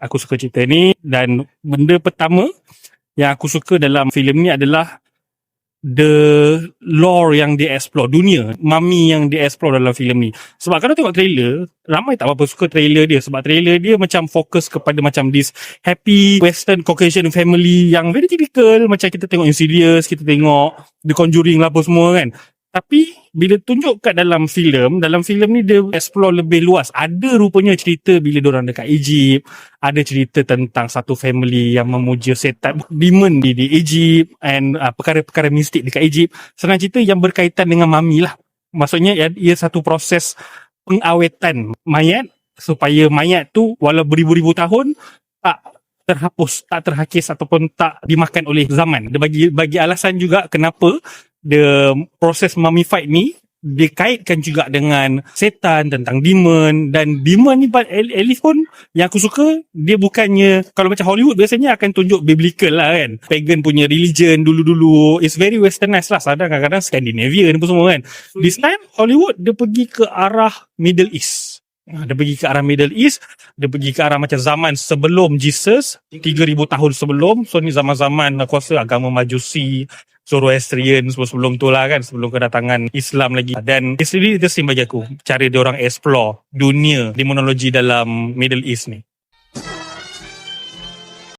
aku suka cerita ni. Dan benda pertama yang aku suka dalam filem ni adalah the lore yang dia explore, dunia mami yang dia explore dalam filem ni. Sebab kalau tengok trailer, ramai tak berapa suka trailer dia, sebab trailer dia macam fokus kepada macam this happy western Caucasian family yang very typical, macam kita tengok Insidious, kita tengok The Conjuring lah apa semua kan. Tapi bila tunjuk kat dalam filem ni dia explore lebih luas. Ada rupanya cerita bila diorang dekat Egypt, ada cerita tentang satu family yang memuja setan, demon di Egypt, and perkara-perkara mistik dekat Egypt. Senang cerita yang berkaitan dengan mami lah. Maksudnya ia satu proses pengawetan mayat supaya mayat tu walau beribu-ribu tahun tak terhapus, tak terhakis ataupun tak dimakan oleh zaman. Dia bagi alasan juga kenapa the proses mummified ni dikaitkan juga dengan setan, tentang demon. Dan demon ni at least pun yang aku suka, dia bukannya, kalau macam Hollywood biasanya akan tunjuk biblical lah kan, pagan punya religion dulu-dulu, it's very westernized lah, kadang-kadang Scandinavian apa semua kan. This time Hollywood dia pergi ke arah Middle East. Dia pergi ke arah Middle East, dia pergi ke arah macam zaman sebelum Jesus, 3,000 tahun sebelum. So ni zaman-zaman aku rasa agama Majusi, Zoroastrian sebelum tu lah kan, sebelum kedatangan Islam lagi. Dan it's really interesting bagi aku cara dia orang explore dunia demonologi dalam Middle East ni.